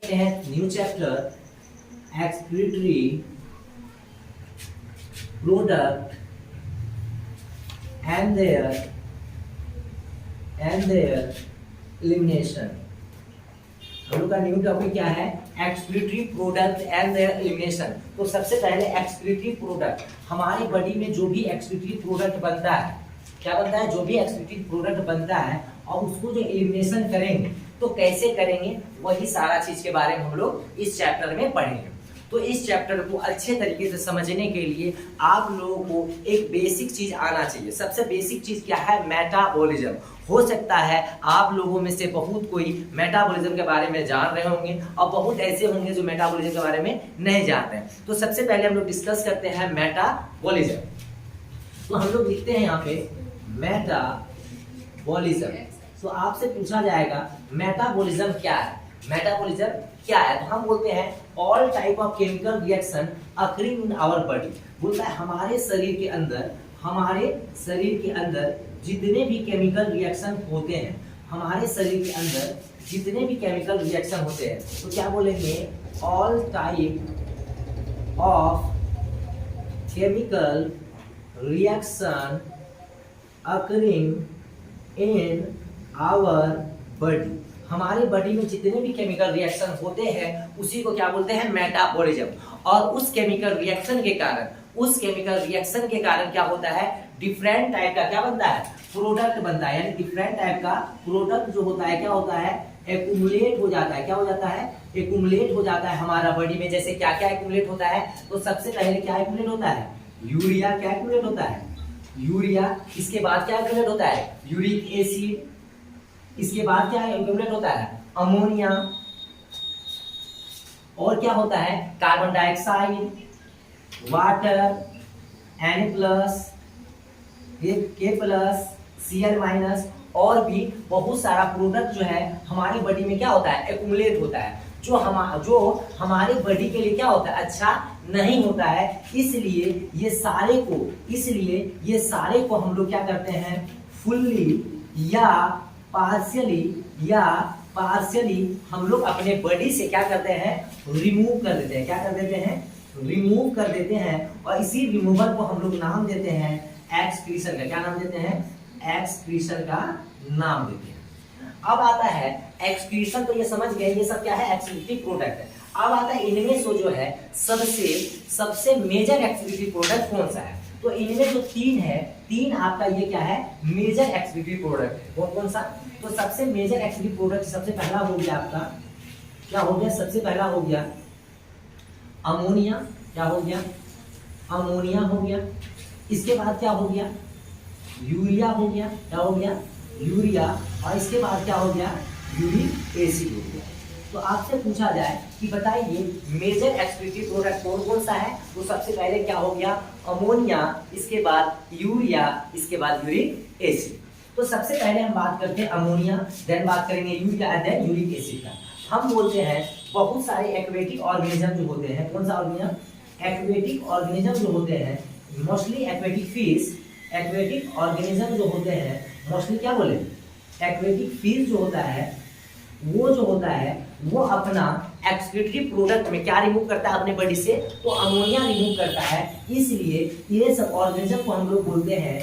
करते हैं new chapter excretory product and there elimination. हम लोग का न्यू टॉपिक क्या है? Excretory product and there elimination. तो सबसे पहले एक्सक्रीटरी प्रोडक्ट, हमारी बॉडी में जो भी एक्सक्रीटरी प्रोडक्ट बनता है, क्या बनता है? जो भी एक्सक्रीटरी प्रोडक्ट बनता है और उसको जो एलिमिनेशन करेंगे तो कैसे करेंगे, वही सारा चीज के बारे में हम लोग इस चैप्टर में पढ़ेंगे। तो इस चैप्टर को अच्छे तरीके से समझने के लिए आप लोगों को एक बेसिक चीज आना चाहिए। सबसे बेसिक चीज क्या है? मेटाबॉलिज्म। हो सकता है आप लोगों में से बहुत कोई मेटाबॉलिज्म के बारे में जान रहे होंगे और बहुत ऐसे होंगे जो मेटाबॉलिज्म के बारे में नहीं जानते हैं। तो सबसे पहले हम लोग डिस्कस करते हैं मेटाबॉलिज्म। तो हम लोग लिखते हैं यहाँ पे मेटाबॉलिज्म। तो आपसे पूछा जाएगा मेटाबॉलिज्म क्या है? मेटाबॉलिज्म क्या है? तो हम बोलते हैं all type of chemical reaction occurring in our body. बोलता है हमारे शरीर के अंदर जितने भी केमिकल रिएक्शन होते हैं, हमारे शरीर के अंदर जितने भी केमिकल रिएक्शन होते हैं, तो क्या बोलेंगे? All type of chemical reaction occurring in our body. हमारे बॉडी में जितने भी केमिकल रिएक्शन होते हैं उसी को क्या बोलते हैं? मेटाबॉलिज्म। और उस केमिकल रिएक्शन के कारण क्या होता है? डिफरेंट टाइप का क्या बनता है? प्रोडक्ट बनता है। यानी डिफरेंट टाइप का प्रोडक्ट जो होता है क्या होता है? एक्यूमुलेट हो जाता है। क्या हो जाता है? एक्यूमुलेट हो जाता है हमारा बॉडी में। जैसे क्या क्या एक्यूमुलेट होता है? तो सबसे पहले क्या एक्यूमुलेट होता है? यूरिया। क्या एक्यूमुलेट होता है? यूरिया। इसके बाद क्या एक्यूमुलेट होता है? Uric acid. इसके बाद क्या एक्यूमुलेट होता है? अमोनिया। और क्या होता है? Carbon dioxide, water, Na+, K+, Cl- और भी बहुत सारा प्रोडक्ट जो है हमारी बॉडी में क्या होता है? एक्यूमुलेट होता है, जो हमारे बॉडी के लिए क्या होता है? अच्छा नहीं होता है। इसलिए ये सारे को हम लोग क्या करते हैं? फुल्ली या पार्शियली हम लोग अपने बॉडी से क्या करते हैं? रिमूव कर देते हैं। क्या कर देते हैं? रिमूव कर देते हैं। और इसी रिमूवल को हम लोग नाम देते हैं एक्सक्रीशन का। क्या नाम देते हैं? एक्सक्रीशन का नाम देते हैं। अब आता है एक्सक्रीशन। तो ये समझ गए, ये सब क्या है? एक्सक्रीटरी प्रोडक्ट है। अब आता है इनमें से जो है सबसे मेजर एक्सक्रीटरी प्रोडक्ट कौन सा है? तो इनमें जो तीन आपका ये क्या है? मेजर एक्सक्रीटरी प्रोडक्ट है। कौन सा? तो सबसे मेजर एक्सक्रीटरी प्रोडक्ट सबसे पहला हो गया आपका, क्या हो गया? सबसे पहला हो गया अमोनिया। क्या हो गया? अमोनिया हो गया। इसके बाद क्या हो गया? यूरिया हो गया। क्या हो गया? यूरिया। और इसके बाद क्या हो गया? यूरिक एसिड हो गया। तो आपसे पूछा जाए कि बताइए मेजर एक्सक्रीटरी प्रोडक्ट कौन कौन सा है? तो सबसे पहले क्या हो गया? अमोनिया, इसके बाद यूरिया, इसके बाद यूरिक एसिड। तो सबसे पहले हम बात करते हैं अमोनिया, देन बात करेंगे urea and then uric acid का। हम बोलते हैं बहुत सारे एक्वेटिक ऑर्गेनिज्म जो होते हैं, कौन सा ऑर्गेनिज्म? एक्वेटिक ऑर्गेनिज्म जो होते हैं, mostly aquatic fish, aquatic organism जो होते हैं मोस्टली क्या बोले? एक्वेटिक फिश जो होता है वो अपना एक्सक्रीटरी प्रोडक्ट में क्या रिमूव करता है अपने बॉडी से? तो अमोनिया रिमूव करता है। इसलिए ये सब ऑर्गेनिज्म को हम लोग बोलते हैं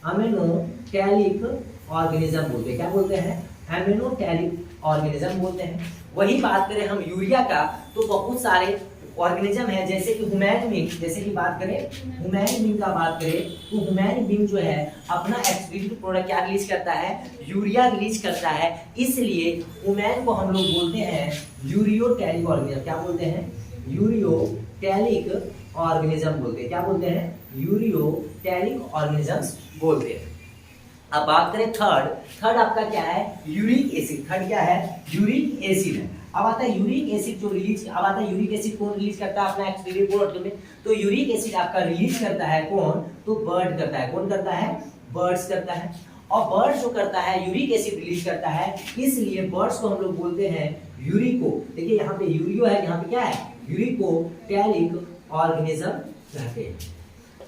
अमेनोटैलिक ऑर्गेनिज्म बोलते हैं। क्या बोलते हैं? अमेनोटैलिक ऑर्गेनिज्म बोलते हैं। वही बात करें हम यूरिया का, तो बहुत सारे ऑर्गेनिज्म है, जैसे कि ह्यूमन बींग, जैसे कि बात करें ह्यूमन बींग का बात करें तो ह्यूमन बींग जो है अपना एक्सक्रीटरी प्रोडक्ट क्या रिलीज करता है? यूरिया रिलीज करता है। इसलिए ह्यूमन को हम लोग बोलते हैं यूरियोटैलिक ऑर्गेनिज्म। क्या बोलते हैं? यूरियोटैलिक ऑर्गेनिज्म बोलते हैं। क्या बोलते हैं? यूरियोटैलिक ऑर्गेनिजम्स बोलते हैं। अब बात करें थर्ड आपका क्या है? Uric acid. थर्ड क्या है? यूरिक एसिड है। अब आता है यूरिक एसिड जो रिलीज, अब आता है यूरिक एसिड कौन रिलीज करता है अपना एक्सक्रीटरी प्रोडक्ट में? तो यूरिक एसिड आपका रिलीज करता है कौन? तो बर्ड करता है। कौन करता है? बर्ड्स करता है। और बर्ड्स जो करता है यूरिक एसिड रिलीज करता है, इसलिए बर्ड्स को हम लोग बोलते हैं यूरिको। देखिए यहाँ पे यूरियो है, यहाँ पे क्या है? यूरिकोटैलिक ऑर्गेनिज्म कहते हैं।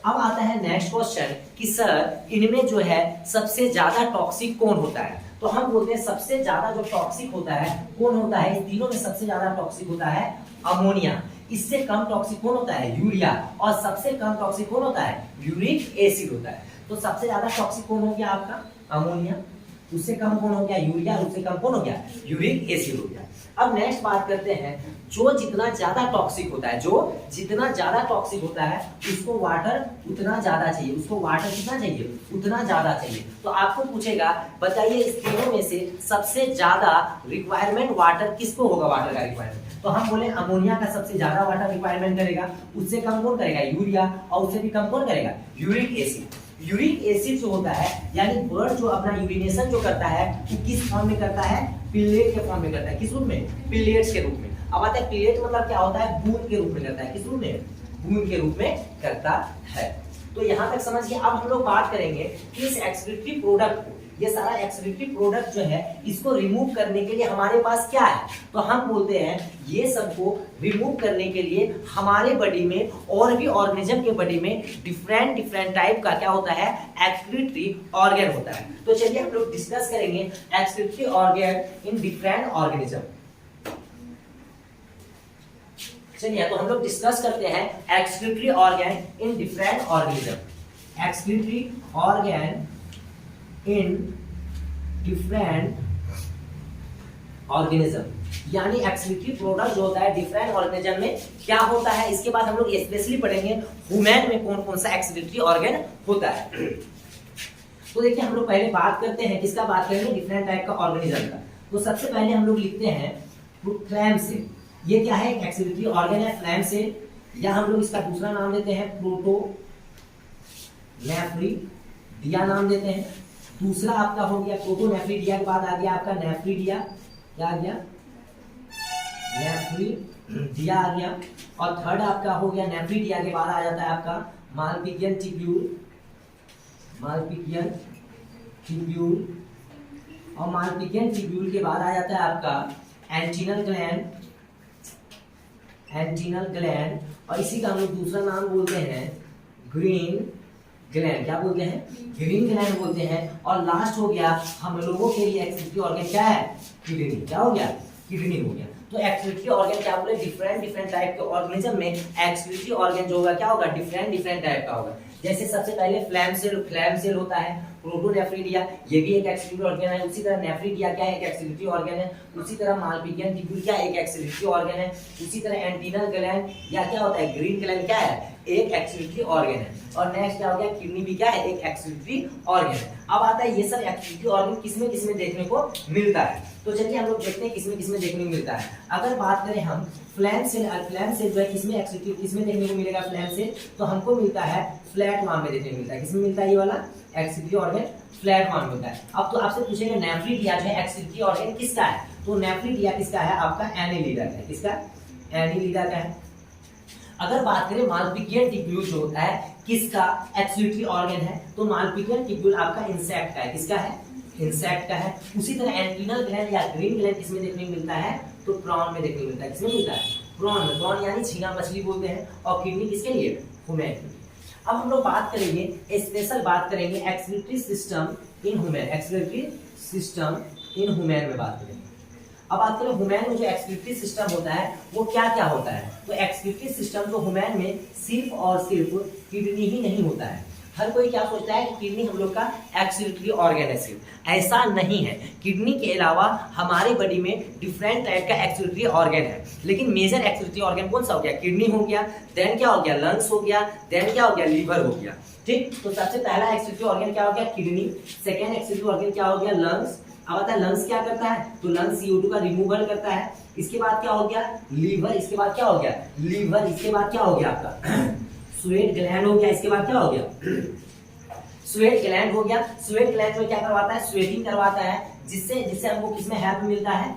अब आता है नेक्स्ट क्वेश्चन कि सर इनमें जो है सबसे ज्यादा टॉक्सिक कौन होता है? तो हम बोलते हैं सबसे ज्यादा जो टॉक्सिक होता है कौन होता है, इन तीनों में सबसे ज्यादा टॉक्सिक होता है अमोनिया। इससे कम टॉक्सिक कौन होता है, यूरिया। और सबसे कम टॉक्सिक कौन होता है, यूरिक एसिड होता है। तो सबसे ज्यादा टॉक्सिक कौन हो गया आपका, अमोनिया। उससे कम कौन हो गया, यूरिया। उससे कम कौन हो गया, यूरिक एसिड हो गया। अब नेक्स्ट बात करते हैं, जो जितना ज्यादा टॉक्सिक होता है, जो जितना ज्यादा टॉक्सिक होता है उसको वाटर उतना ज्यादा चाहिए, उसको वाटर कितना चाहिए, उतना ज्यादा चाहिए। तो आपको पूछेगा बताइए इस तीनों में से सबसे ज्यादा रिक्वायरमेंट वाटर किसको होगा, वाटर का रिक्वायरमेंट। तो हम बोले अमोनिया का सबसे ज्यादा वाटर रिक्वायरमेंट करेगा, उससे कम कौन करेगा, यूरिया। और उससे भी कम कौन करेगा, यूरिक एसिड। यूरिक एसिड जो होता है यानी बर्ड जो अपना यूरिनेशन जो करता है वो किस फॉर्म में करता है, पिलेट के फॉर्म में करता है। किस रूप में, पिलेट्स के रूप में। अब आता है पिलेट मतलब क्या होता है, बूंद के रूप में करता है। किस रूप में, बूंद के रूप में करता है। तो यहां तक समझिए। अब हम लोग बात करेंगे कि इस एक्सक्रीटरी प्रोडक्ट को, ये सारा एक्सक्रीटरी प्रोडक्ट जो है इसको रिमूव करने के लिए हमारे पास क्या है, तो हम बोलते हैं ये सबको रिमूव करने के लिए हमारे बॉडी में और भी ऑर्गेनिज्म के बॉडी में डिफरेंट डिफरेंट टाइप का क्या होता है, एक्सक्रीटरी ऑर्गन होता है। तो चलिए हम लोग डिस्कस करेंगे excretory organ in different organism. चलिए तो हम लोग डिस्कस करते हैं excretory organ in different organism. Excretory organ in different organism, यानी एक्सक्रीटरी प्रोडक्ट जो होता है डिफरेंट ऑर्गेनिज्म में क्या होता है। इसके बाद हम लोग स्पेशली पढ़ेंगे ह्यूमन में कौन कौन सा एक्सक्रीटरी ऑर्गन होता है। तो देखिए हम लोग पहले बात करते हैं किसका, बात करेंगे डिफरेंट टाइप का ऑर्गेनिज्म का। तो सबसे पहले हम लोग लिखते हैं फ्लैम सेल। ये क्या है, एक्सक्रीटरी ऑर्गन है फ्लैम सेल, या हम लोग इसका दूसरा नाम देते हैं प्रोटोनेफ्रिडिया नाम देते हैं। दूसरा आपका हो गया प्रोटोनेफ्रिडिया के बाद आ गया आपका नेफ्रिडिया, क्या आ गया, नेफ्रिडिया आ गया। और थर्ड आपका हो गया नेफ्रिडिया के बाद आ जाता है आपका मालपिगियन ट्यूब्यूल, मालपिगियन ट्यूब्यूल। और मालपिगियन ट्यूब्यूल के बाद आ जाता है आपका एंटीनल ग्लैंड, एंटीनल ग्लैंड। और इसी का हम लोग दूसरा नाम बोलते हैं ग्रीन ग्लैंड। क्या बोलते हैं, ग्रीन ग्लैंड बोलते हैं। और लास्ट हो गया हम लोगों के लिए एक्सक्रीटरी ऑर्गन क्या है, किडनी। क्या हो गया, किडनी हो गया। तो एक्सक्रीटरी ऑर्गन क्या बोले, डिफरेंट डिफरेंट टाइप के ऑर्गेनिज्म में एक्सक्रीटरी ऑर्गन जो होगा क्या होगा, डिफरेंट डिफरेंट टाइप का होगा। जैसे सबसे पहले फ्लैम सेल होता है, प्रोटोनेफ्रिडिया ये भी एक एक्सक्रीटरी ऑर्गन है। उसी तरह नेफ्रिडिया क्या है, एक एक्सक्रीटरी ऑर्गन है। उसी तरह मालपिगियन ट्यूब्यूल क्या एक एक्सक्रीटरी ऑर्गन है। उसी तरह एंटीनल ग्लैंड या क्या होता है, ग्रीन ग्लैंड क्या है, एक एक्सक्रीटरी ऑर्गन है। और नेक्स्ट क्या हो गया, किडनी भी क्या है, एक एक्सक्रीटरी ऑर्गन है। अब आता है ये सब एक्सक्रीटरी ऑर्गन किसमें किसमें देखने को मिलता है। तो चलिए हम लोग देखते हैं किसमें किसमें देखने को मिलता है। अगर बात करें हम फ्लैम सेल जो है किसमें एक्सक्रीटरी किसमें देखने को मिलेगा, फ्लैम सेल तो हमको मिलता है फ्लैट फॉर्म में देखने को मिलता है। किसमें मिलता है, ये वाला एक्सक्रीटरी ऑर्गन फ्लैट फॉर्म में होता है। अब तो आपसे पूछेंगे नेफ्रिडिया जो है एक्सक्रीटरी ऑर्गन किसका है, तो नेफ्रिडिया किसका है, आपका एनीलिडा का है। किसका, एनीलिडा का है। अगर बात करें मालपिगियन ट्यूब्यूल जो होता है किसका एक्सक्रीटरी ऑर्गन है, तो मालपिगियन ट्यूब्यूल आपका इंसेक्ट का है। किसका है, इंसेक्ट का है। उसी तरह एंटीनल ग्लैंड या ग्रीन ग्लैंड किसमें देखने को मिलता है, तो प्रॉन में देखने को मिलता है। किसमें मिलता है, प्रॉन में। प्रॉन यानी झींगा मछली बोलते हैं। और किडनी किसके लिए, ह्यूमन। अब हम लोग बात करेंगे स्पेशल बात करेंगे excretory system in human, excretory system in human में बात करेंगे। अब बात करें ह्यूमन में जो एक्सक्रीटरी सिस्टम होता है वो क्या क्या होता है, तो एक्सक्रीटरी सिस्टम जो ह्यूमन में सिर्फ और सिर्फ किडनी ही नहीं होता है। हर कोई क्या सोचता है कि किडनी हम लोग का एक्सक्रीटरी ऑर्गन है, सिर्फ ऐसा नहीं है। किडनी के अलावा हमारे बॉडी में डिफरेंट टाइप का एक्सक्रीटरी ऑर्गन है, लेकिन मेजर एक्सक्रीटरी ऑर्गन कौन सा हो गया, किडनी हो गया, देन क्या हो गया, लंग्स हो गया, देन क्या हो गया, लीवर हो गया। ठीक, तो सबसे पहला एक्सक्रीटरी ऑर्गन क्या हो गया, किडनी। सेकेंड एक्सक्रीटरी ऑर्गन क्या हो गया, लंग्स। अब आता है लंग्स क्या करता है, तो लंग्स CO2 का रिमूवल करता है। इसके बाद क्या हो गया, लीवर। इसके बाद क्या हो गया, लीवर। इसके बाद क्या हो गया आपका स्वेट ग्लैंड हो गया। इसके बाद क्या हो गया, स्वेट ग्लैंड हो गया। स्वेट ग्लैंड में क्या करवाता है, स्वेटिंग करवाता है, जिससे हमको किसमें हेल्प मिलता है,